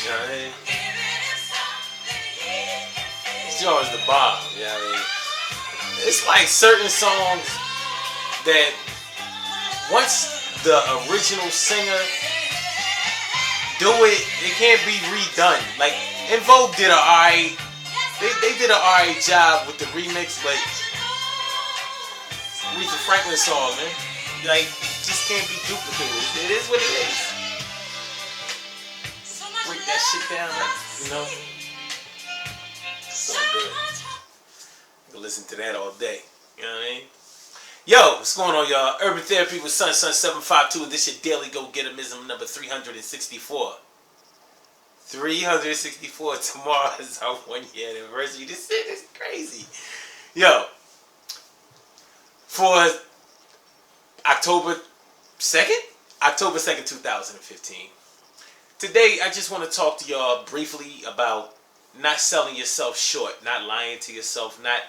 You know what I mean? This joint's the bomb. You know what I mean? It's like certain songs that once the original singer do it, it can't be redone. Like En Vogue did a alright, they did an alright job with the remix, but Aretha Franklin song, man, like just can't be duplicated. It is what it is. Break that shit down, like, you know. So good. You can listen to that all day. You know what I mean? Yo, what's going on, y'all? Urban Therapy with Sun 752, and this your daily go-getterism number 364. 364. Tomorrow is our 1 year anniversary. This shit is crazy. Yo, for October 2nd? October 2nd, 2015. Today, I just want to talk to y'all briefly about not selling yourself short, not lying to yourself, not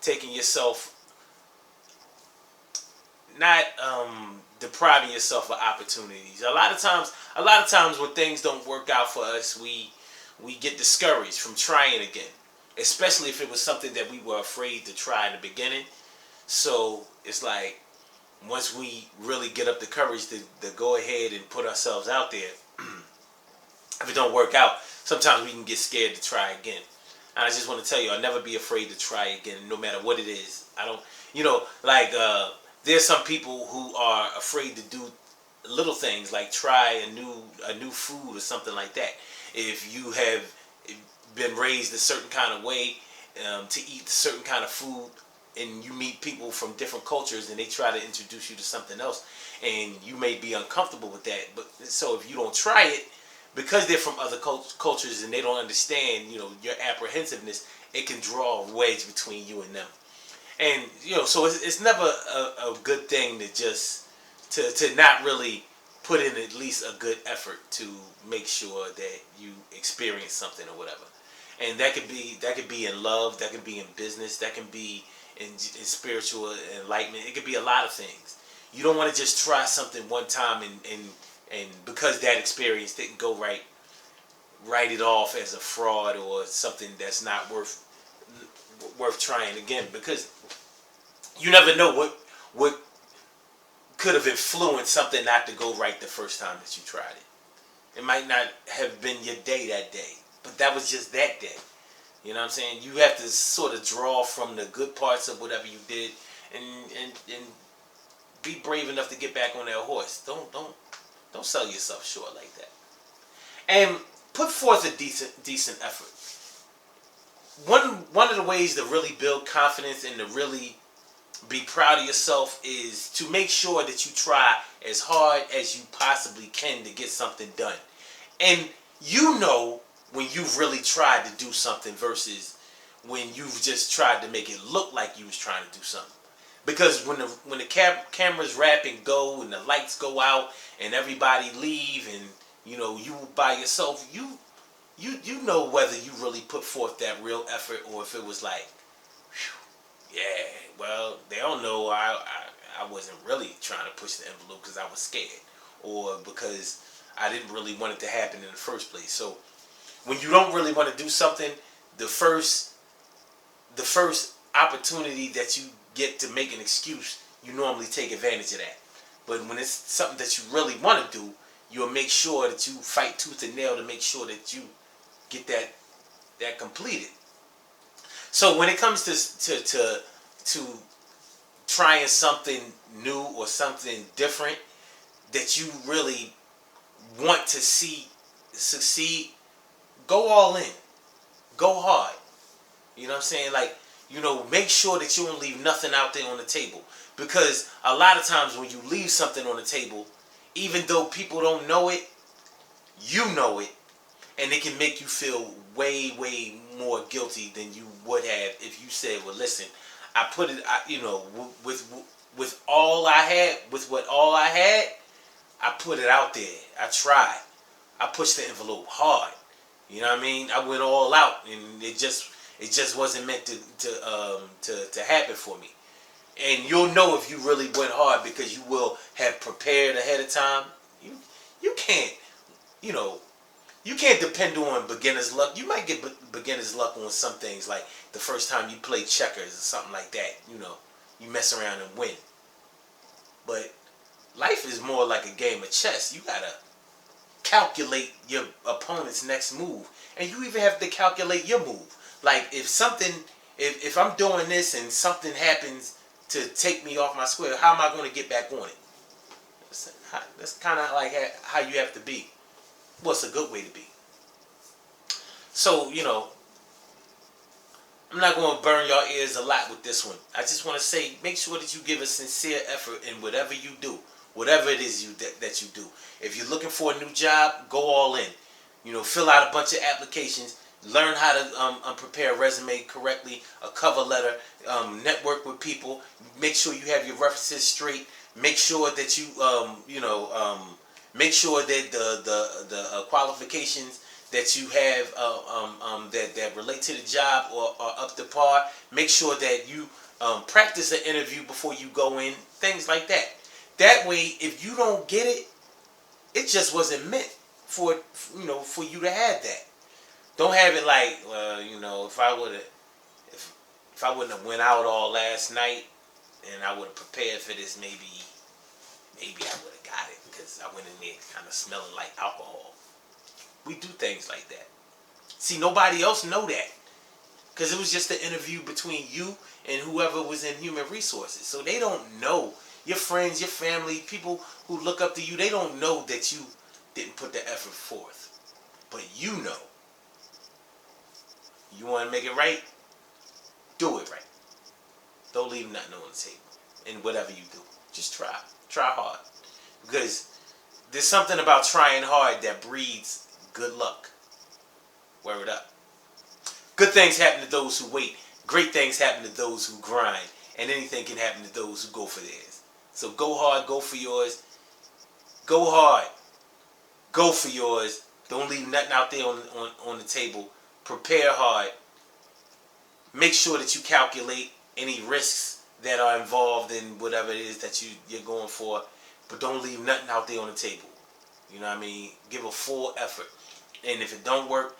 taking yourself, not depriving yourself of opportunities. A lot of times when things don't work out for us, we get discouraged from trying again, especially if it was something that we were afraid to try in the beginning. So it's like once we really get up the courage to go ahead and put ourselves out there, if it don't work out, sometimes we can get scared to try again. And I just want to tell you, I'll never be afraid to try again, no matter what it is. I don't, there's some people who are afraid to do little things like try a new food or something like that. If you have been raised a certain kind of way to eat a certain kind of food, and you meet people from different cultures and they try to introduce you to something else, and you may be uncomfortable with that. But so if you don't try it, because they're from other cultures and they don't understand, your apprehensiveness, it can draw a wedge between you and them. And so it's never a good thing to just to not really put in at least a good effort to make sure that you experience something or whatever. And that could be in love, that could be in business, that can be in spiritual enlightenment. It could be a lot of things. You don't want to just try something one time and because that experience didn't go right, write it off as a fraud or something that's not worth trying again, because you never know what could have influenced something not to go right the first time that you tried it. It might not have been your day that day, but that was just that day. You know what I'm saying? You have to sort of draw from the good parts of whatever you did and be brave enough to get back on that horse. Don't sell yourself short like that. And put forth a decent effort. One of the ways to really build confidence and to really be proud of yourself is to make sure that you try as hard as you possibly can to get something done. And when you've really tried to do something versus when you've just tried to make it look like you was trying to do something. Because when the cameras wrap and go and the lights go out and everybody leave and you by yourself, you know whether you really put forth that real effort or if it was like, whew, yeah, well, they don't know I wasn't really trying to push the envelope because I was scared or because I didn't really want it to happen in the first place. So when you don't really want to do something, the first opportunity that you get to make an excuse, you normally take advantage of that. But when it's something that you really want to do, you'll make sure that you fight tooth and nail to make sure that you get that completed. So when it comes to trying something new or something different that you really want to see succeed, go all in. Go hard. You know what I'm saying? Like, make sure that you don't leave nothing out there on the table. Because a lot of times when you leave something on the table, even though people don't know it, you know it. And it can make you feel way, way more guilty than you would have if you said, well, listen, I put it, with all I had, I put it out there. I tried. I pushed the envelope hard. You know what I mean? I went all out, and it just wasn't meant to happen for me. And you'll know if you really went hard because you will have prepared ahead of time. You can't you can't depend on beginner's luck. You might get beginner's luck on some things, like the first time you play checkers or something like that. You know, you mess around and win. But life is more like a game of chess. You gotta calculate your opponent's next move, and you even have to calculate your move. Like if I'm doing this and something happens to take me off my square, how am I going to get back on it? That's kind of like how you have to be. What's a good way to be? So, I'm not going to burn your ears a lot with this one. I just want to say, make sure that you give a sincere effort in whatever you do, whatever it is that you do. If you're looking for a new job, go all in. Fill out a bunch of applications. Learn how to prepare a resume correctly, a cover letter, network with people. Make sure you have your references straight. Make sure that make sure that the qualifications that you have that relate to the job are up to par. Make sure that you practice an interview before you go in. Things like that. That way, if you don't get it, it just wasn't meant for you to have that. Don't have it like, if I wouldn't have went out all last night and I would have prepared for this, maybe I would have got it because I went in there kind of smelling like alcohol. We do things like that. See, nobody else know that because it was just an interview between you and whoever was in human resources. So they don't know. Your friends, your family, people who look up to you, they don't know that you didn't put the effort forth. But you know. You want to make it right? Do it right. Don't leave nothing on the table. In whatever you do. Just try. Try hard. Because there's something about trying hard that breeds good luck. Word up. Good things happen to those who wait. Great things happen to those who grind. And anything can happen to those who go for theirs. So go hard, go for yours. Go hard. Go for yours. Don't leave nothing out there on the table. Prepare hard. Make sure that you calculate any risks that are involved in whatever it is that you're going for. But don't leave nothing out there on the table. You know what I mean? Give a full effort. And if it don't work,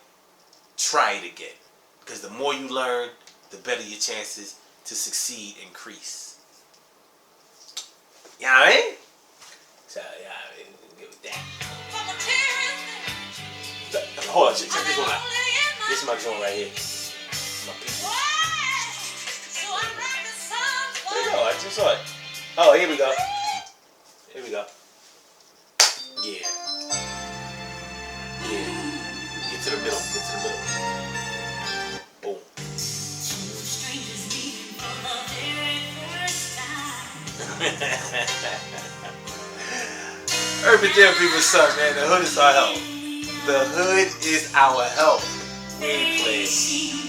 try it again. Because the more you learn, the better your chances to succeed increase. You know what I mean? So, give it that. Hold on, check this one out. This is my joint right here. My people. There you go, I just saw it. Oh, here we go. Here we go. Yeah. Get to the middle. Boom. Urban Therapy was up, man. The hood is our help. The hood is our help. We ain't playing.